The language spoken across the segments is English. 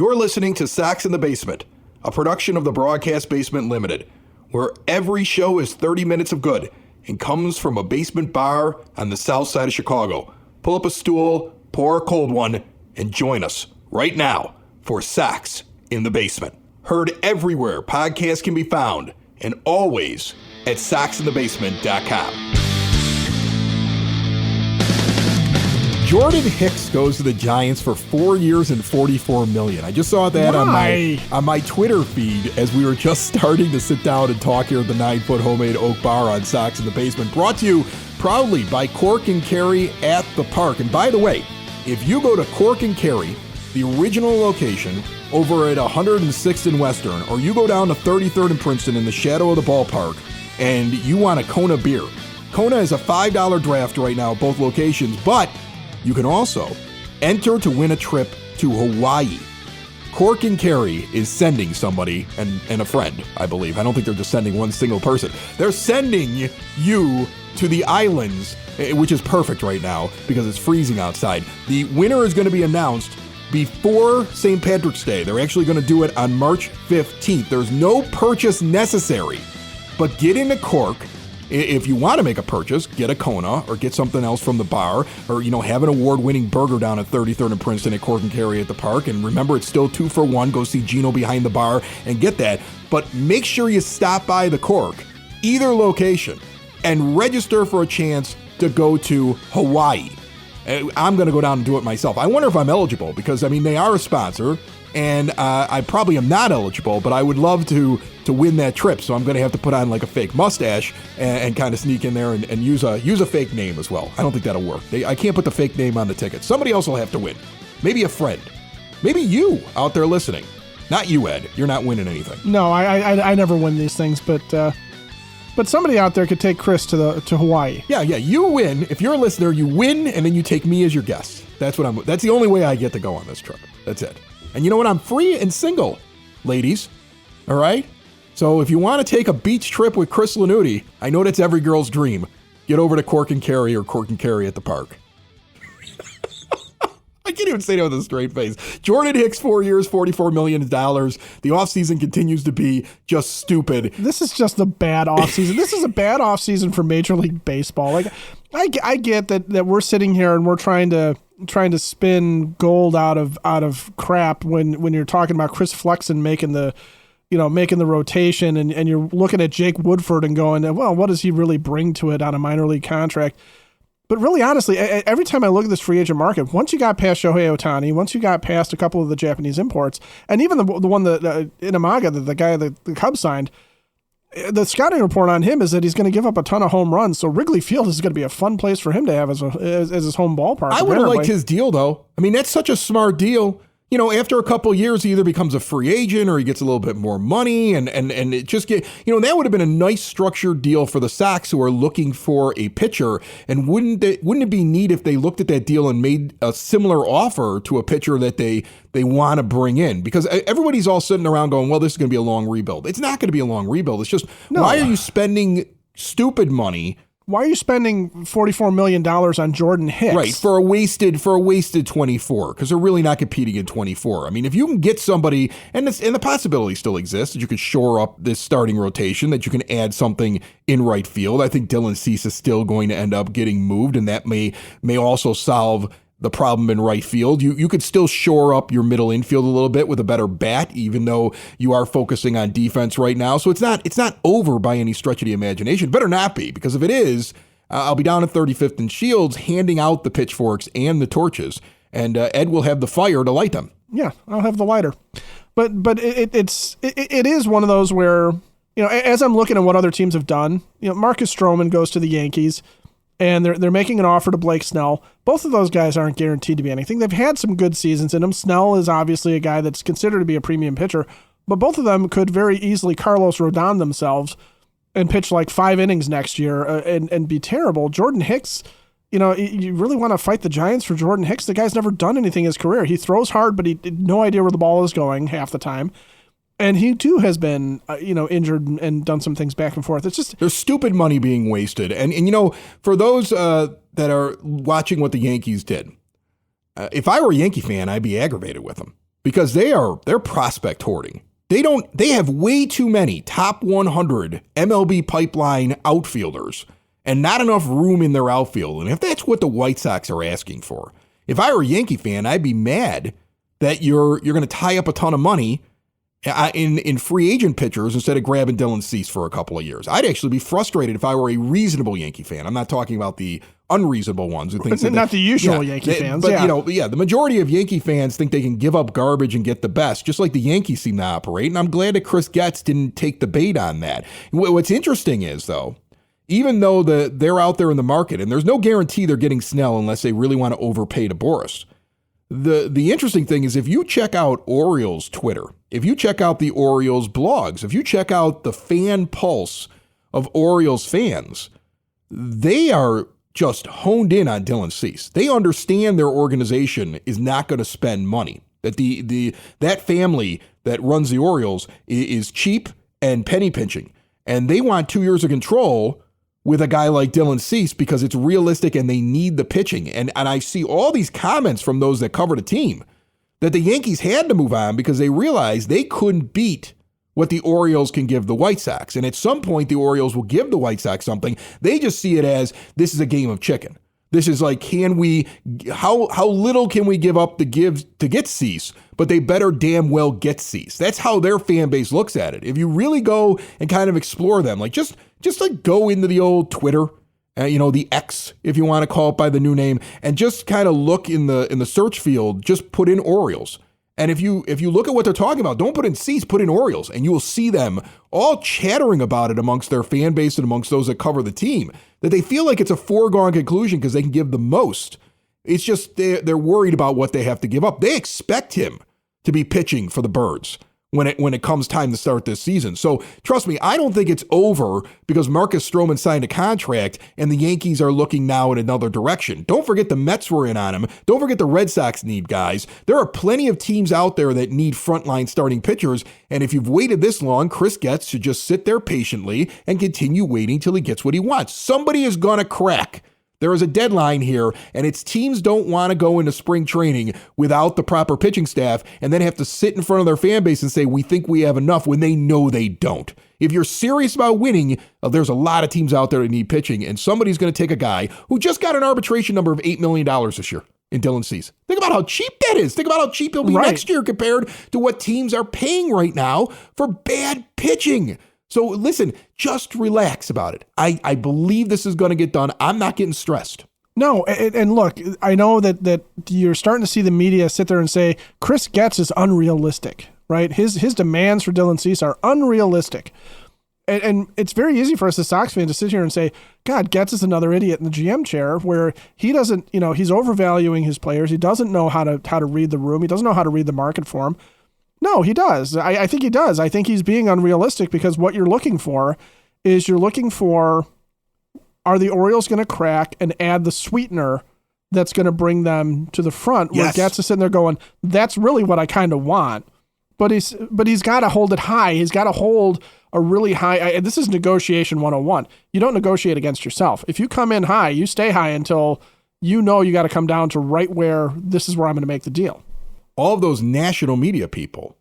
You're listening to Sox in the Basement, a production of the Broadcast Basement Limited, where every show is 30 minutes of good and comes from a basement bar on the south side of Chicago. Pull up a stool, pour a cold one, and join us right now for Sox in the Basement. Heard everywhere podcasts can be found, and always at soxinthebasement.com. Jordan Hicks goes to the Giants for 4 years and $44 million. I just saw that on my Twitter feed as we were just starting to sit down and talk here at the 9-foot homemade oak bar on Sox in the Basement. Brought to you proudly by Cork and Carry at the Park. And by the way, if you go to Cork and Carry, the original location over at 106th and Western, or you go down to 33rd and Princeton in the shadow of the ballpark, and you want a Kona beer. Kona is a $5 draft right now at both locations, but you can also enter to win a trip to Hawaii. Cork and Carry is sending somebody, and a friend, I believe. I don't think they're just sending one single person. They're sending you to the islands, which is perfect right now because it's freezing outside. The winner is going to be announced before St. Patrick's Day. They're actually going to do it on March 15th. There's no purchase necessary, but get into Cork. If you want to make a purchase, get a Kona or get something else from the bar, or, have an award-winning burger down at 33rd and Princeton at Cork and Carry at the Park. And remember, it's still 2 for $1. Go see Gino behind the bar and get that. But make sure you stop by the Cork, either location, and register for a chance to go to Hawaii. I'm going to go down and do it myself. I wonder if I'm eligible because, they are a sponsor, and I probably am not eligible, but I would love to win that trip. So I'm going to have to put on like a fake mustache and kind of sneak in there and use a fake name as well. I don't think that'll work. I can't put the fake name on the ticket. Somebody else will have to win. Maybe a friend. Maybe you out there listening. Not you, Ed. You're not winning anything. No, I never win these things, but somebody out there could take Chris to Hawaii. Yeah, you win. If you're a listener, you win, and then you take me as your guest. That's the only way I get to go on this trip. That's it. And you know what? I'm free and single, ladies. All right? So if you want to take a beach trip with Chris Lanuti, I know that's every girl's dream. Get over to Cork and Carry or Cork and Carry at the Park. I can't even say that with a straight face. Jordan Hicks, 4 years, $44 million. The offseason continues to be just stupid. This is just a bad offseason. This is a bad offseason for Major League Baseball. Like, I get that we're sitting here and we're trying to spin gold out of crap when you're talking about Chris Flexen making the rotation and you're looking at Jake Woodford and going, well, what does he really bring to it on a minor league contract? But really, honestly, every time I look at this free agent market, once you got past Shohei Ohtani, once you got past a couple of the Japanese imports, and even the one that Inamaga, the guy that the Cubs signed, the scouting report on him is that he's going to give up a ton of home runs. So Wrigley Field is going to be a fun place for him to have as his home ballpark. I would have liked his deal, though. That's such a smart deal. After a couple of years, he either becomes a free agent or he gets a little bit more money, and it just that would have been a nice structured deal for the Sox who are looking for a pitcher. And wouldn't it be neat if they looked at that deal and made a similar offer to a pitcher that they want to bring in? Because everybody's all sitting around going, well, this is going to be a long rebuild. It's not going to be a long rebuild. It's just, why are you spending stupid money? Why are you spending $44 million on Jordan Hicks? Right, for a wasted 24, because they're really not competing in 24. If you can get somebody, and the possibility still exists, that you could shore up this starting rotation, that you can add something in right field. I think Dylan Cease is still going to end up getting moved, and that may also solve the problem in right field. You could still shore up your middle infield a little bit with a better bat, even though you are focusing on defense right now. So it's not over by any stretch of the imagination. Better not be, because if it is, I'll be down at 35th and Shields handing out the pitchforks and the torches, and Ed will have the fire to light them. Yeah, I'll have the lighter. But it is one of those where, as I'm looking at what other teams have done, Marcus Stroman goes to the Yankees, and they're making an offer to Blake Snell. Both of those guys aren't guaranteed to be anything. They've had some good seasons in them. Snell is obviously a guy that's considered to be a premium pitcher, but both of them could very easily Carlos Rodon themselves and pitch like 5 innings next year and be terrible. Jordan Hicks, you really want to fight the Giants for Jordan Hicks? The guy's never done anything in his career. He throws hard, but he had no idea where the ball is going half the time. And he, too, has been, injured and done some things back and forth. It's just... There's stupid money being wasted. And for those that are watching what the Yankees did, if I were a Yankee fan, I'd be aggravated with them. because they're prospect hoarding. They have way too many top 100 MLB pipeline outfielders and not enough room in their outfield. And if that's what the White Sox are asking for, if I were a Yankee fan, I'd be mad that you're going to tie up a ton of money in free agent pitchers instead of grabbing Dylan Cease for a couple of years. I'd actually be frustrated if I were a reasonable Yankee fan. I'm not talking about the unreasonable ones who think not the usual Yankee fans. But the majority of Yankee fans think they can give up garbage and get the best, just like the Yankees seem to operate. And I'm glad that Chris Getz didn't take the bait on that. What's interesting is, though, even though they're out there in the market, and there's no guarantee they're getting Snell unless they really want to overpay to Boris. The interesting thing is if you check out Orioles Twitter, if you check out the Orioles blogs, if you check out the fan pulse of Orioles fans, they are just honed in on Dylan Cease. They understand their organization is not going to spend money. That that family that runs the Orioles is cheap and penny pinching, and they want 2 years of control with a guy like Dylan Cease because it's realistic and they need the pitching. And I see all these comments from those that cover the team that the Yankees had to move on because they realized they couldn't beat what the Orioles can give the White Sox. And at some point, the Orioles will give the White Sox something. They just see it as this is a game of chicken. This is like, how little can we give up to get Cease, but they better damn well get Cease. That's how their fan base looks at it. If you really go and kind of explore them, like just like go into the old Twitter, the X, if you want to call it by the new name, and just kind of look in the search field, just put in Orioles. And if you look at what they're talking about, don't put in Cease, put in Orioles, and you will see them all chattering about it amongst their fan base and amongst those that cover the team, that they feel like it's a foregone conclusion because they can give the most. It's just they're worried about what they have to give up. They expect him to be pitching for the Birds when it comes time to start this season. So trust me, I don't think it's over because Marcus Stroman signed a contract and the Yankees are looking now in another direction. Don't forget the Mets were in on him. Don't forget the Red Sox need guys. There are plenty of teams out there that need frontline starting pitchers. And if you've waited this long, Chris Getz should just sit there patiently and continue waiting till he gets what he wants. Somebody is going to crack. There is a deadline here, and its teams don't want to go into spring training without the proper pitching staff and then have to sit in front of their fan base and say, we think we have enough when they know they don't. If you're serious about winning, there's a lot of teams out there that need pitching, and somebody's going to take a guy who just got an arbitration number of $8 million this year in Dylan Cease. Think about how cheap that is. Think about how cheap he'll be next year compared to what teams are paying right now for bad pitching. So listen, just relax about it. I believe this is going to get done. I'm not getting stressed. No, and look, I know that you're starting to see the media sit there and say Chris Getz is unrealistic, right? His demands for Dylan Cease are unrealistic. And it's very easy for us as Sox fans to sit here and say, God, Getz is another idiot in the GM chair where he doesn't, he's overvaluing his players. He doesn't know how to read the room. He doesn't know how to read the market for him. No, he does. I think he does. I think he's being unrealistic because what you're looking for is are the Orioles going to crack and add the sweetener that's going to bring them to the front? Yes. Where Getz is sitting there going, that's really what I kind of want. But he's got to hold it high. He's got to hold a really high. This is negotiation 101. You don't negotiate against yourself. If you come in high, you stay high until you got to come down to right where this is where I'm going to make the deal. All of those national media people,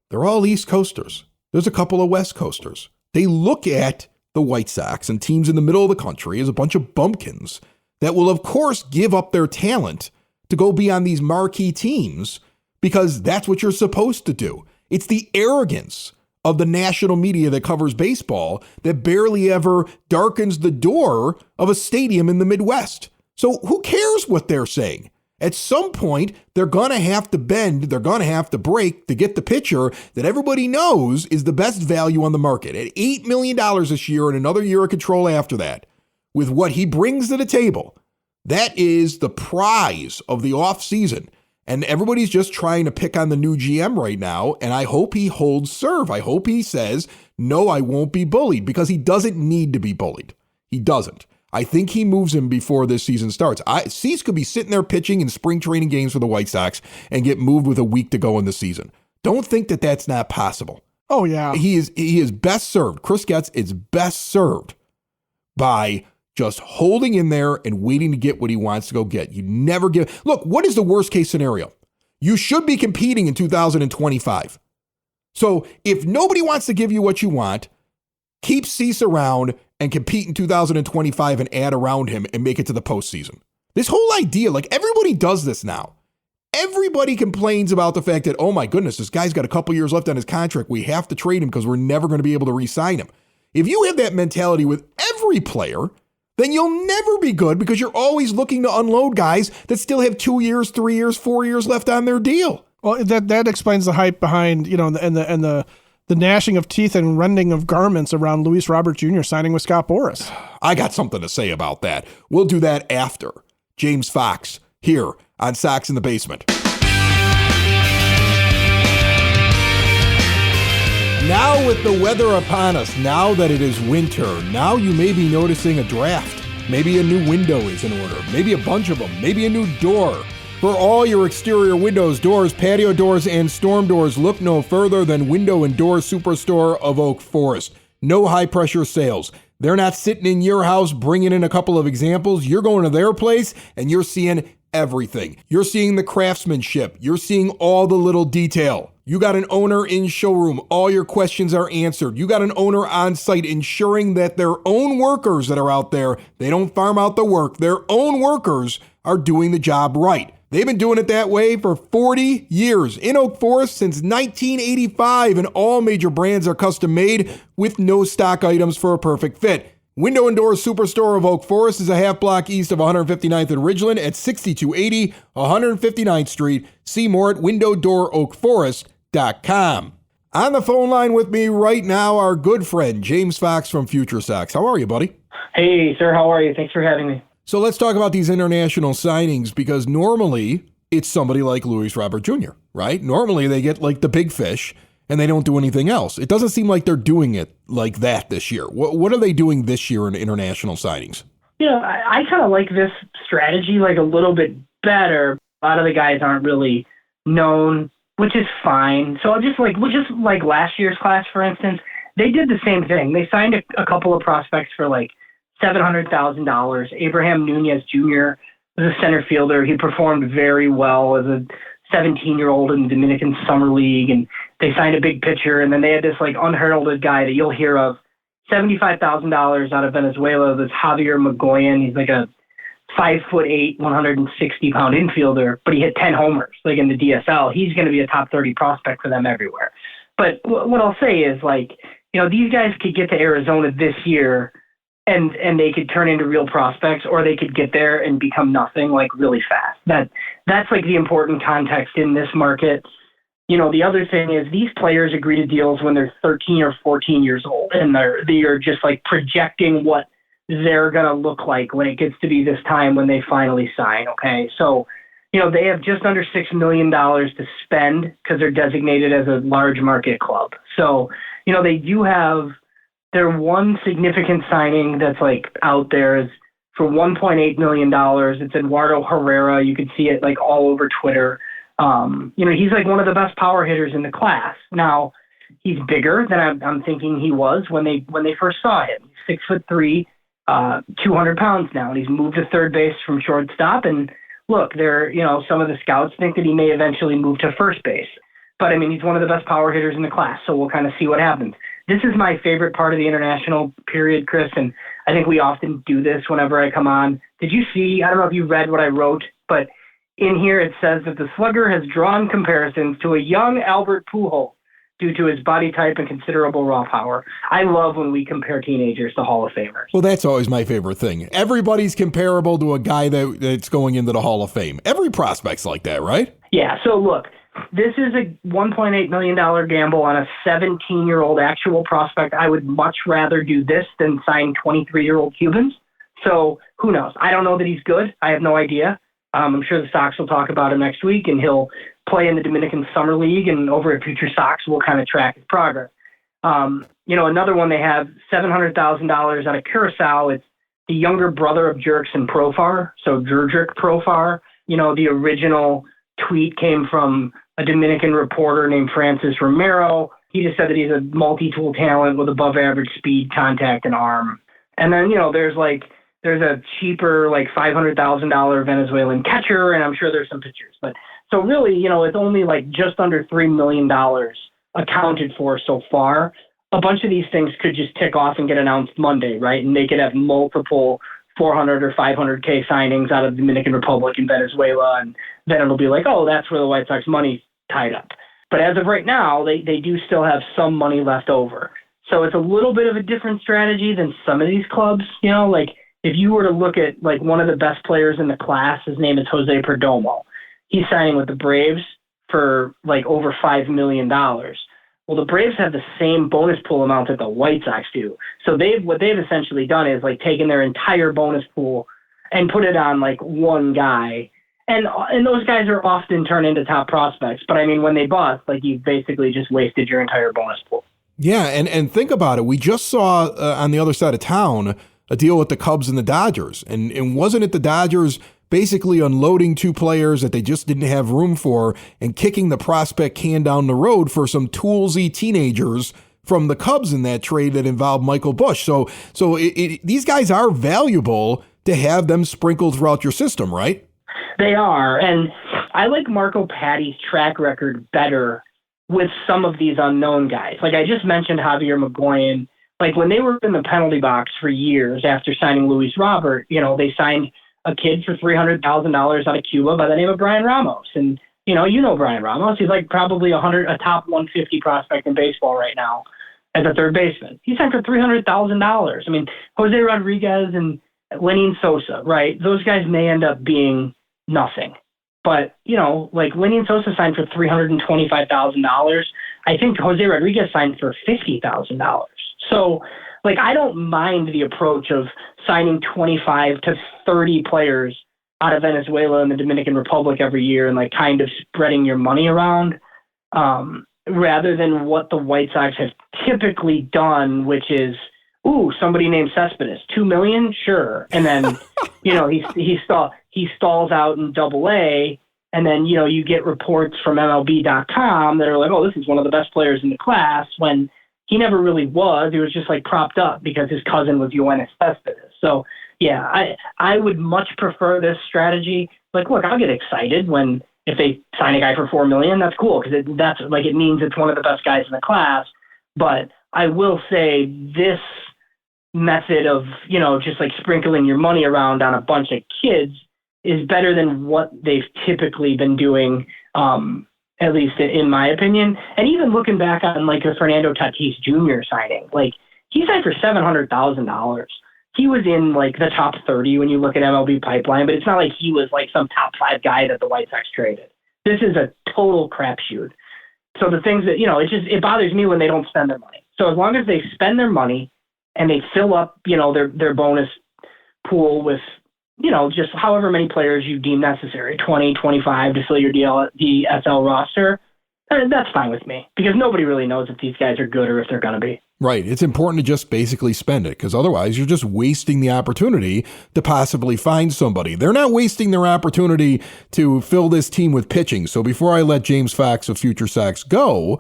they're all East Coasters. There's a couple of West Coasters. They look at the White Sox and teams in the middle of the country as a bunch of bumpkins that will, of course, give up their talent to go be on these marquee teams because that's what you're supposed to do. It's the arrogance of the national media that covers baseball that barely ever darkens the door of a stadium in the Midwest. So who cares what they're saying? At some point, they're going to have to bend, they're going to have to break to get the pitcher that everybody knows is the best value on the market. At $8 million this year and another year of control after that, with what he brings to the table, that is the prize of the offseason. And everybody's just trying to pick on the new GM right now, and I hope he holds serve. I hope he says, no, I won't be bullied, because he doesn't need to be bullied. He doesn't. I think he moves him before this season starts. Cease could be sitting there pitching in spring training games for the White Sox and get moved with a week to go in the season. Don't think that that's not possible. Oh, yeah. He is best served. Chris Getz is best served by just holding in there and waiting to get what he wants to go get. You never give. Look, what is the worst case scenario? You should be competing in 2025. So if nobody wants to give you what you want, keep Cease around and compete in 2025 and add around him and make it to the postseason. This whole idea, like everybody does this now. Everybody complains about the fact that, oh my goodness, this guy's got a couple years left on his contract. We have to trade him because we're never going to be able to re-sign him. If you have that mentality with every player, then you'll never be good because you're always looking to unload guys that still have 2 years, 3 years, 4 years left on their deal. Well, that explains the hype behind, and the gnashing of teeth and rending of garments around Luis Robert Jr. signing with Scott Boras. I got something to say about that. We'll do that after James Fox here on Sox in the Basement. Now with the weather upon us, now that it is winter, now you may be noticing a draft. Maybe a new window is in order. Maybe a bunch of them. Maybe a new door. For all your exterior windows, doors, patio doors, and storm doors, look no further than Window and Door Superstore of Oak Forest. No high-pressure sales. They're not sitting in your house bringing in a couple of examples. You're going to their place, and you're seeing everything. You're seeing the craftsmanship. You're seeing all the little detail. You got an owner in showroom. All your questions are answered. You got an owner on site ensuring that their own workers that are out there, they don't farm out the work. Their own workers are doing the job right. They've been doing it that way for 40 years in Oak Forest since 1985, and all major brands are custom made with no stock items for a perfect fit. Window and Door Superstore of Oak Forest is a half block east of 159th and Ridgeland at 6280 159th Street. See more at windowdooroakforest.com. On the phone line with me right now, our good friend, James Fox from FutureSox. How are you, buddy? Hey, sir. How are you? Thanks for having me. So let's talk about these international signings, because normally it's somebody like Luis Robert Jr., right? Normally they get like the big fish and they don't do anything else. It doesn't seem like they're doing it like that this year. What are they doing this year in international signings? I kind of like this strategy like a little bit better. A lot of the guys aren't really known, which is fine. So just like last year's class, for instance, they did the same thing. They signed a couple of prospects for like $700,000. Abraham Nunez Jr. was a center fielder. He performed very well as a 17-year-old in the Dominican Summer League, and they signed a big pitcher, and then they had this like unheralded guy that you'll hear of, $75,000 out of Venezuela, this Javier Magoyan. He's like a 5'8", 160-pound infielder, but he hit 10 homers like in the DSL. He's going to be a top 30 prospect for them everywhere. But what I'll say is, like, these guys could get to Arizona this year and they could turn into real prospects, or they could get there and become nothing like really fast. That's like the important context in this market. The other thing is these players agree to deals when they're 13 or 14 years old, and they are just like projecting what they're going to look like when it gets to be this time when they finally sign. Okay. So, they have just under $6 million to spend because they're designated as a large market club. So, they do have their one significant signing that's like out there is for $1.8 million. It's Eduardo Herrera. You can see it like all over Twitter. He's like one of the best power hitters in the class. Now, he's bigger than I'm thinking he was when they first saw him. He's 6'3", 200 pounds now, and he's moved to third base from shortstop. And look, some of the scouts think that he may eventually move to first base. But I mean, he's one of the best power hitters in the class, so we'll kind of see what happens. This is my favorite part of the international period, Chris, and I think we often do this whenever I come on. Did you see, I don't know if you read what I wrote, but in here it says that the slugger has drawn comparisons to a young Albert Pujols due to his body type and considerable raw power. I love when we compare teenagers to Hall of Famers. Well, that's always my favorite thing. Everybody's comparable to a guy that's going into the Hall of Fame. Every prospect's like that, right? Yeah, so look, this is a $1.8 million gamble on a 17-year-old actual prospect. I would much rather do this than sign 23-year-old Cubans. So who knows? I don't know that he's good. I have no idea. I'm sure the Sox will talk about him next week, and he'll play in the Dominican Summer League, and over at FutureSox, we'll kind of track his progress. Another one, they have $700,000 out of Curacao. It's the younger brother of Jurickson Profar, so Jurgic Profar. The original tweet came from a Dominican reporter named Francis Romero. He just said that he's a multi-tool talent with above average speed, contact, and arm. And then, there's a cheaper, like $500,000 Venezuelan catcher, and I'm sure there's some pitchers. But So really, it's only like just under $3 million accounted for so far. A bunch of these things could just tick off and get announced Monday, right? And they could have multiple 400 or 500K signings out of the Dominican Republic and Venezuela. And then it'll be like, oh, that's where the White Sox money's tied up. But as of right now, they do still have some money left over. So it's a little bit of a different strategy than some of these clubs. Like if you were to look at like one of the best players in the class, his name is Jose Perdomo. He's signing with the Braves for like over $5 million. Well, the Braves have the same bonus pool amount that the White Sox do. So what they've essentially done is like taken their entire bonus pool and put it on like one guy. And those guys are often turned into top prospects. But I mean, when they bust, like you basically just wasted your entire bonus pool. Yeah, and think about it. We just saw on the other side of town a deal with the Cubs and the Dodgers. And wasn't it the Dodgers basically unloading two players that they just didn't have room for and kicking the prospect can down the road for some toolsy teenagers from the Cubs in that trade that involved Michael Busch? So these guys are valuable to have them sprinkled throughout your system, right? They are. And I like Marco Patti's track record better with some of these unknown guys. Like I just mentioned Javier Magoyan. Like when they were in the penalty box for years after signing Luis Robert, they signed a kid for $300,000 out of Cuba by the name of Brian Ramos. And, Brian Ramos. He's like probably a top 150 prospect in baseball right now as a third baseman. He signed for $300,000. I mean, Jose Rodriguez and Lenin Sosa, right? Those guys may end up being nothing. But, like Lenin Sosa signed for $325,000. I think Jose Rodriguez signed for $50,000. So, like, I don't mind the approach of signing 25 to 30 players out of Venezuela and the Dominican Republic every year and, like, kind of spreading your money around rather than what the White Sox have typically done, which is, somebody named Cespedes, $2 million? Sure. And then, he stalls out in Double-A, and then, you get reports from MLB.com that are like, oh, this is one of the best players in the class, when he never really was. He was just like propped up because his cousin was Yoenis Cespedes. So yeah, I would much prefer this strategy. Like, look, I'll get excited if they sign a guy for $4 million. That's cool because it means it's one of the best guys in the class. But I will say this method of just like sprinkling your money around on a bunch of kids is better than what they've typically been doing. At least in my opinion. And even looking back on like a Fernando Tatis Jr. signing, like he signed for $700,000. He was in like the top 30 when you look at MLB Pipeline, but it's not like he was like some top 5 guy that the White Sox traded. This is a total crapshoot. So the things that, it bothers me when they don't spend their money. So as long as they spend their money and they fill up, their bonus pool with, just however many players you deem necessary, 20, 25 to fill your DSL roster, that's fine with me because nobody really knows if these guys are good or if they're going to be. Right. It's important to just basically spend it because otherwise you're just wasting the opportunity to possibly find somebody. They're not wasting their opportunity to fill this team with pitching. So before I let James Fox of FutureSox go,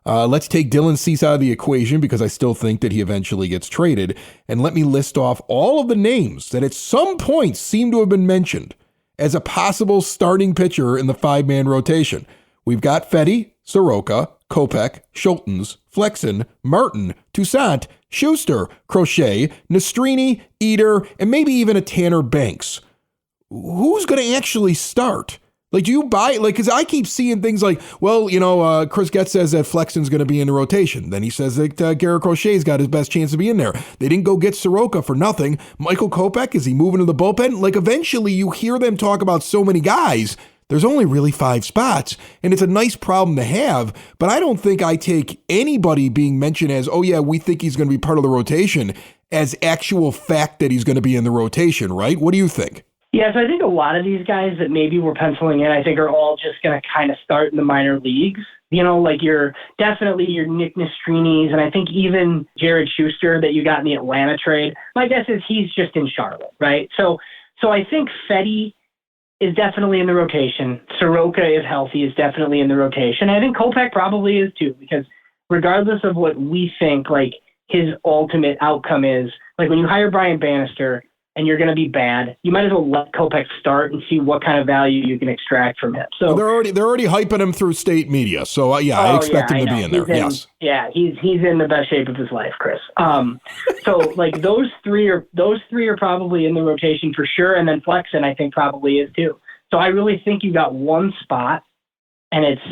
let's take Dylan Cease out of the equation because I still think that he eventually gets traded. And let me list off all of the names that at some point seem to have been mentioned as a possible starting pitcher in the 5-man rotation. We've got Fetty, Soroka, Kopech, Schultens, Flexen, Martin, Toussaint, Schuster, Crochet, Nastrini, Eder, and maybe even a Tanner Banks. Who's going to actually start? Like, do you buy, like, because I keep seeing things like, well, Chris Getz says that Flexen's going to be in the rotation. Then he says that Garrett Crochet's got his best chance to be in there. They didn't go get Soroka for nothing. Michael Kopech, is he moving to the bullpen? Like, eventually you hear them talk about so many guys. There's only really 5 spots, and it's a nice problem to have, but I don't think I take anybody being mentioned as, oh yeah, we think he's going to be part of the rotation as actual fact that he's going to be in the rotation, right? What do you think? Yeah, so I think a lot of these guys that maybe we're penciling in, I think are all just going to kind of start in the minor leagues. Like your Nick Nastrinis, and I think even Jared Schuster that you got in the Atlanta trade. My guess is he's just in Charlotte, right? So I think Fetty is definitely in the rotation. Soroka, if healthy, is definitely in the rotation. I think Kopech probably is too, because regardless of what we think, like his ultimate outcome is, like when you hire Brian Bannister, and you're going to be bad, you might as well let Kopech start and see what kind of value you can extract from him. So they're already hyping him through state media. So I expect him to be in there. Yes. Yeah, he's in the best shape of his life, Chris. So like those three are probably in the rotation for sure, and then Flexen I think probably is too. So I really think you got one spot, and it's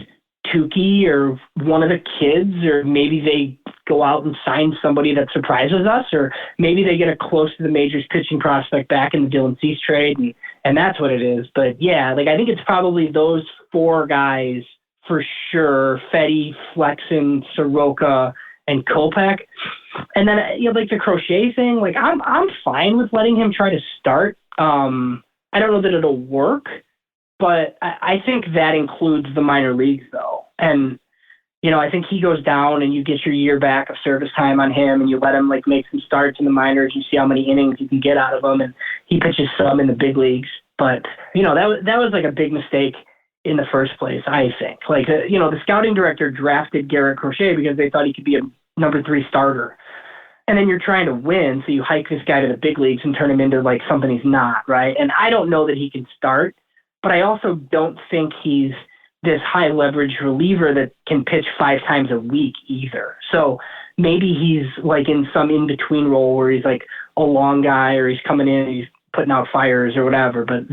Tukey or one of the kids, or maybe they go out and sign somebody that surprises us, or maybe they get a close to the majors pitching prospect back in the Dylan Cease trade, and that's what it is. But yeah, like I think it's probably those four guys for sure: Fetty, Flexen, Soroka, and Kopech. And then like the Crochet thing, like I'm fine with letting him try to start. I don't know that it'll work, but I think that includes the minor leagues though. And I think he goes down and you get your year back of service time on him, and you let him like make some starts in the minors. You see how many innings you can get out of him, and he pitches some in the big leagues. But that was like a big mistake in the first place, I think. Like the scouting director drafted Garrett Crochet because they thought he could be a number 3 starter, and then you're trying to win, so you hike this guy to the big leagues and turn him into like something he's not, right? And I don't know that he can start, but I also don't think he's this high leverage reliever that can pitch 5 times a week either. So maybe he's like in some in-between role where he's like a long guy, or he's coming in and he's putting out fires or whatever. But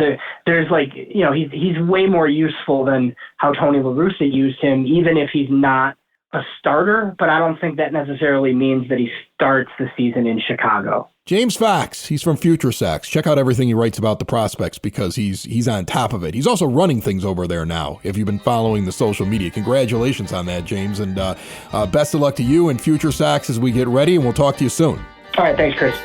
there's like, he's way more useful than how Tony La Russa used him, even if he's not a starter. But I don't think that necessarily means that he starts the season in Chicago. James Fox, he's from FutureSox. Check out everything he writes about the prospects because he's on top of it. He's also running things over there now, if you've been following the social media. Congratulations on that, James, and best of luck to you and FutureSox as we get ready, and we'll talk to you soon. All right, thanks, Chris.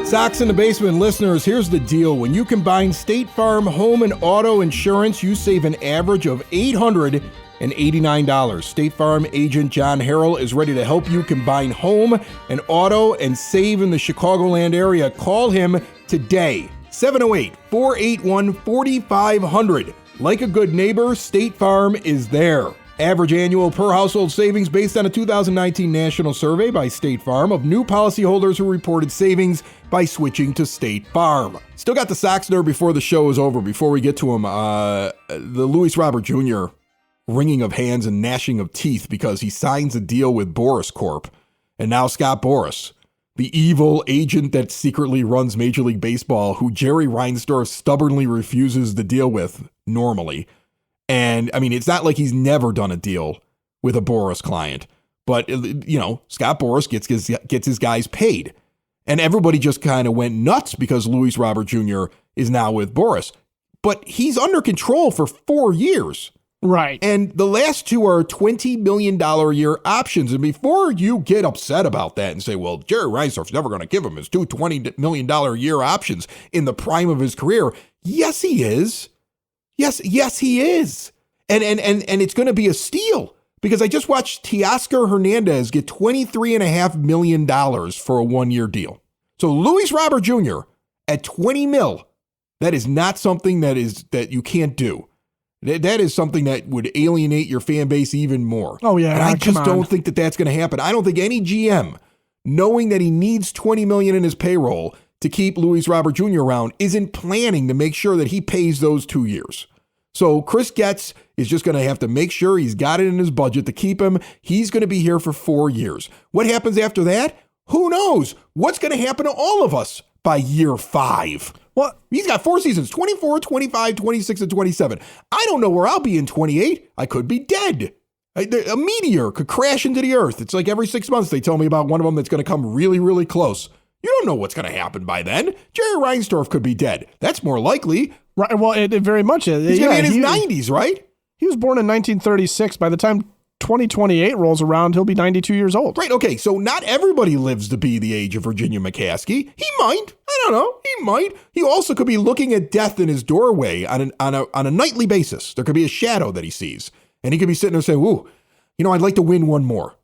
Sox in the Basement listeners, here's the deal. When you combine State Farm home and auto insurance, you save an average of $889. State Farm agent John Harrell is ready to help you combine home and auto and save in the Chicagoland area. Call him today, 708-481-4500. Like a good neighbor, State Farm is there. Average annual per household savings based on a 2019 national survey by State Farm of new policyholders who reported savings by switching to State Farm. Still got the Sox Nerd before the show is over. Before we get to him, the Luis Robert Jr. wringing of hands and gnashing of teeth because he signs a deal with Boras Corp. And now Scott Boras, the evil agent that secretly runs Major League Baseball, who Jerry Reinsdorf stubbornly refuses to deal with normally. And I mean, it's not like he's never done a deal with a Boras client, but Scott Boras gets his guys paid, and everybody just kind of went nuts because Luis Robert Jr. is now with Boras, but he's under control for 4 years, right? And the last 2 are $20 million a year options. And before you get upset about that and say, well, Jerry Reinsdorf's never going to give him his $20 million a year options in the prime of his career, yes, he is. Yes, he is. And it's going to be a steal because I just watched Teoscar Hernandez get $23.5 million for a 1-year deal. So Luis Robert Jr. at $20 million, that is not something that you can't do. That is something that would alienate your fan base even more. Oh, yeah. And I just don't think that that's going to happen. I don't think any GM, knowing that he needs $20 million in his payroll to keep Luis Robert Jr. around, isn't planning to make sure that he pays those 2 years. So Chris Getz is just going to have to make sure he's got it in his budget to keep him. He's going to be here for 4 years. What happens after that? Who knows? What's going to happen to all of us by year 5? Well, he's got 4 seasons, 24, 25, 26, and 27. I don't know where I'll be in 28. I could be dead. A meteor could crash into the earth. It's like every 6 months they tell me about one of them that's going to come really, really close. You don't know what's going to happen by then. Jerry Reinsdorf could be dead. That's more likely. Right. Well, it very much is. He's going to be in his 90s, right? He was born in 1936. By the time 2028 rolls around, he'll be 92 years old. Right. Okay. So not everybody lives to be the age of Virginia McCaskey. He might. I don't know. He might. He also could be looking at death in his doorway on a nightly basis. There could be a shadow that he sees. And he could be sitting there saying, ooh, I'd like to win one more.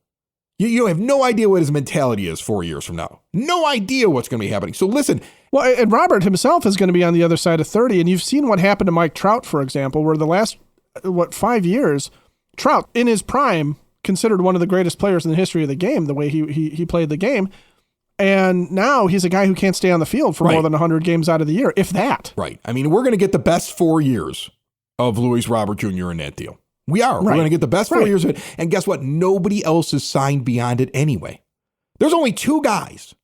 You have no idea what his mentality is 4 years from now. No idea what's going to be happening. So listen. Well, and Robert himself is going to be on the other side of 30, and you've seen what happened to Mike Trout, for example, where the last, 5 years, Trout, in his prime, considered one of the greatest players in the history of the game, the way he played the game. And now he's a guy who can't stay on the field for more than 100 games out of the year, if that. Right. I mean, we're going to get the best 4 years of Luis Robert Jr. in that deal. We are. We're going to get the best 4 years of it. And guess what? Nobody else is signed beyond it anyway. There's only 2 guys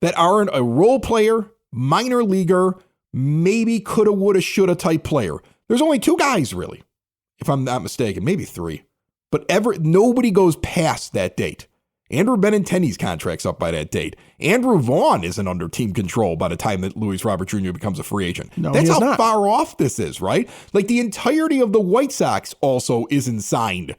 that aren't a role player, minor leaguer, maybe coulda, woulda, shoulda type player. There's only 2 guys, really, if I'm not mistaken, maybe 3. But nobody goes past that date. Andrew Benintendi's contract's up by that date. Andrew Vaughn isn't under team control by the time that Luis Robert Jr. becomes a free agent. No, that's how far off this is, right? Like the entirety of the White Sox also isn't signed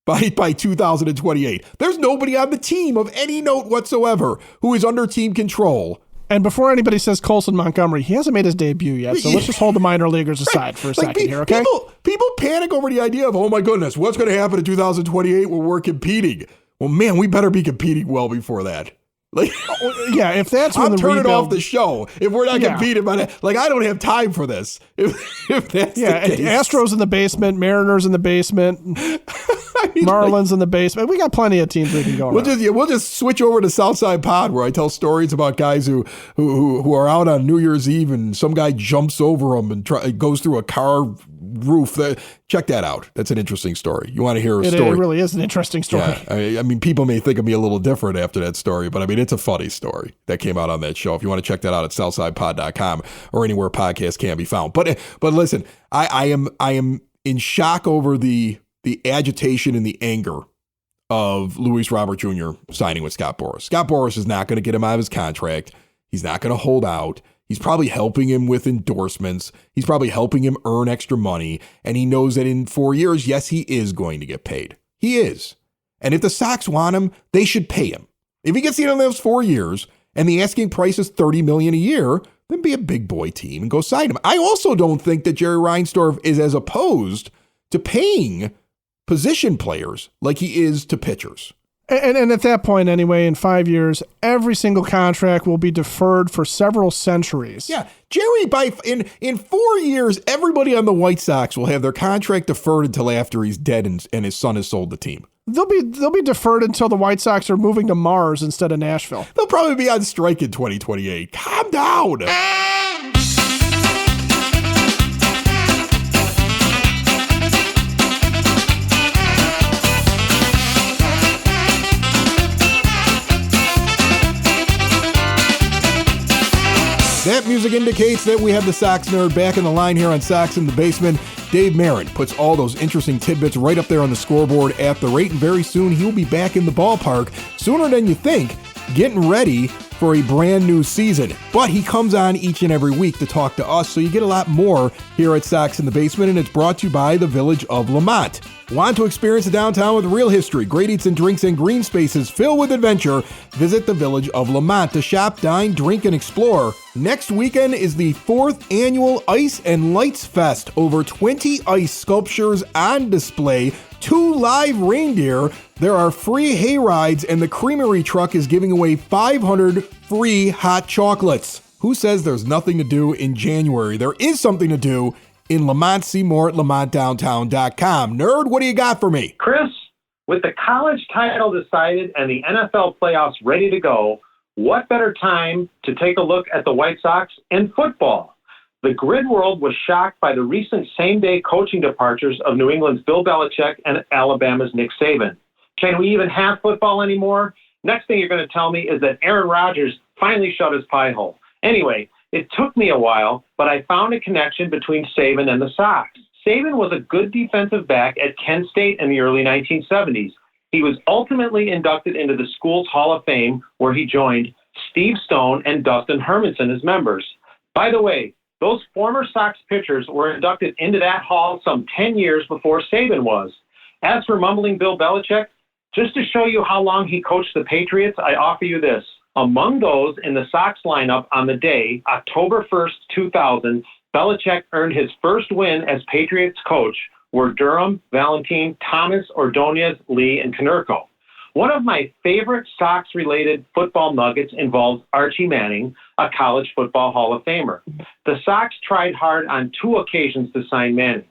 by 2028. There's nobody on the team of any note whatsoever who is under team control. And before anybody says Colson Montgomery, he hasn't made his debut yet, so let's just hold the minor leaguers aside for a second here, okay? People panic over the idea of, oh my goodness, what's going to happen in 2028 when we're competing? Well, man, we better be competing well before that. Like, yeah, if that's when I'm turning off the show if we're not competing by that. Like, I don't have time for this. If that's the case. Astros in the basement, Mariners in the basement, Marlins in the basement. We got plenty of teams we can go around. We'll just switch over to Southside Pod, where I tell stories about guys who are out on New Year's Eve and some guy jumps over them and goes through a car roof. Check that out. That's an interesting story. You want to hear a story? It really is an interesting story. Yeah, I mean, people may think of me a little different after that story, but I mean, it's a funny story that came out on that show. If you want to check that out at southsidepod.com or anywhere podcasts can be found. But listen, I am in shock over the agitation and the anger of Luis Robert Jr. signing with Scott Boras. Scott Boras is not going to get him out of his contract. He's not going to hold out. He's probably helping him with endorsements. He's probably helping him earn extra money. And he knows that in 4 years, yes, he is going to get paid. He is. And if the Sox want him, they should pay him. If he gets in those 4 years and the asking price is $30 million a year, then be a big boy team and go sign him. I also don't think that Jerry Reinsdorf is as opposed to paying position players like he is to pitchers. And at that point, anyway, in 5 years, every single contract will be deferred for several centuries. Yeah, Jerry, in 4 years, everybody on the White Sox will have their contract deferred until after he's dead and his son has sold the team. They'll be deferred until the White Sox are moving to Mars instead of Nashville. They'll probably be on strike in 2028. Calm down. That music indicates that we have the Sox Nerd back in the line here on Sox in the Basement. Dave Marin puts all those interesting tidbits right up there on the scoreboard at the rate, and very soon he'll be back in the ballpark, sooner than you think, getting ready for a brand new season. But he comes on each and every week to talk to us, so you get a lot more here at Sox in the Basement, and it's brought to you by the Village of Lamont. Want to experience the downtown with real history, great eats and drinks, and green spaces filled with adventure? Visit the Village of Lamont to shop, dine, drink, and explore. Next weekend is the 4th annual Ice and Lights Fest. Over 20 ice sculptures on display, 2 live reindeer, there are free hay rides, and the creamery truck is giving away 500 free hot chocolates. Who says there's nothing to do in January? There is something to do in Lamont. See more at lamontdowntown.com. Nerd, what do you got for me? Chris, with the college title decided and the NFL playoffs ready to go, what better time to take a look at the White Sox and football? The grid world was shocked by the recent same-day coaching departures of New England's Bill Belichick and Alabama's Nick Saban. Can we even have football anymore? Next thing you're going to tell me is that Aaron Rodgers finally shut his pie hole. Anyway, it took me a while, but I found a connection between Saban and the Sox. Saban was a good defensive back at Kent State in the early 1970s. He was ultimately inducted into the school's Hall of Fame, where he joined Steve Stone and Dustin Hermanson as members. By the way, those former Sox pitchers were inducted into that hall some 10 years before Saban was. As for mumbling Bill Belichick, just to show you how long he coached the Patriots, I offer you this. Among those in the Sox lineup on the day, October 1st, 2000, Belichick earned his first win as Patriots coach were Durham, Valentin, Thomas, Ordonez, Lee, and Konerko. One of my favorite Sox-related football nuggets involves Archie Manning, a college football Hall of Famer. The Sox tried hard on 2 occasions to sign Manning.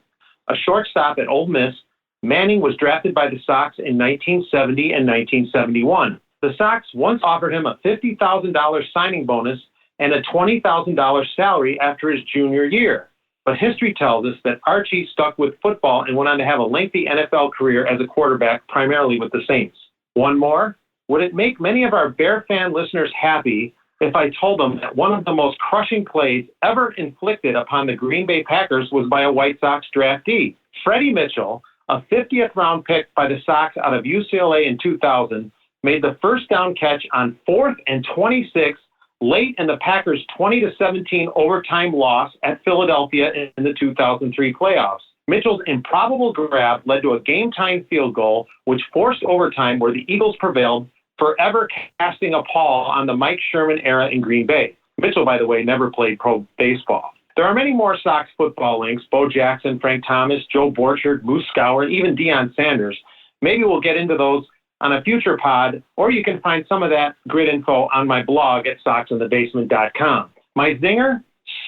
A shortstop at Ole Miss, Manning was drafted by the Sox in 1970 and 1971. The Sox once offered him a $50,000 signing bonus and a $20,000 salary after his junior year. But history tells us that Archie stuck with football and went on to have a lengthy NFL career as a quarterback, primarily with the Saints. One more, would it make many of our Bear fan listeners happy if I told them that one of the most crushing plays ever inflicted upon the Green Bay Packers was by a White Sox draftee? Freddie Mitchell, a 50th round pick by the Sox out of UCLA in 2000, made the first down catch on 4th and 26 late in the Packers' 20-17 overtime loss at Philadelphia in the 2003 playoffs. Mitchell's improbable grab led to a game-time field goal, which forced overtime where the Eagles prevailed, forever casting a pall on the Mike Sherman era in Green Bay. Mitchell, by the way, never played pro baseball. There are many more Sox football links: Bo Jackson, Frank Thomas, Joe Borchard, Moose Scour, and even Deion Sanders. Maybe we'll get into those on a future pod, or you can find some of that grid info on my blog at soxinthebasement.com. My zinger,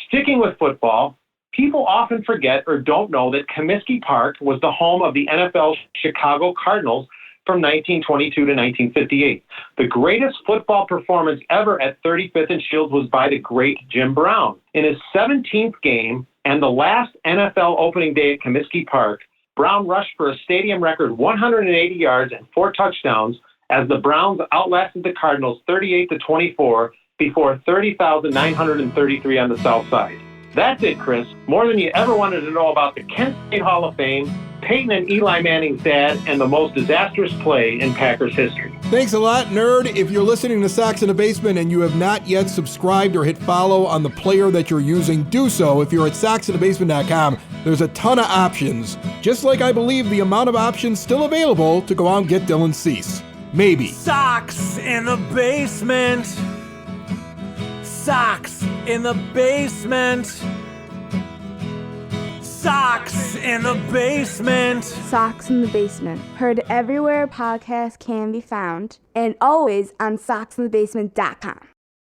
sticking with football, people often forget or don't know that Comiskey Park was the home of the NFL's Chicago Cardinals from 1922 to 1958. The greatest football performance ever at 35th and Shields was by the great Jim Brown. In his 17th game and the last NFL opening day at Comiskey Park, Brown rushed for a stadium record 180 yards and 4 touchdowns as the Browns outlasted the Cardinals 38-24 before 30,933 on the south side. That's it, Chris. More than you ever wanted to know about the Kent State Hall of Fame, Peyton and Eli Manning's dad, and the most disastrous play in Packers history. Thanks a lot, Nerd. If you're listening to Sox in the Basement and you have not yet subscribed or hit follow on the player that you're using, do so. If you're at soxinthebasement.com, there's a ton of options, just like I believe the amount of options still available to go out and get Dylan Cease. Maybe. Sox in the basement. Sox in the basement. Sox in the basement. Sox in the Basement. Heard everywhere podcasts can be found, and always on soxinthebasement.com.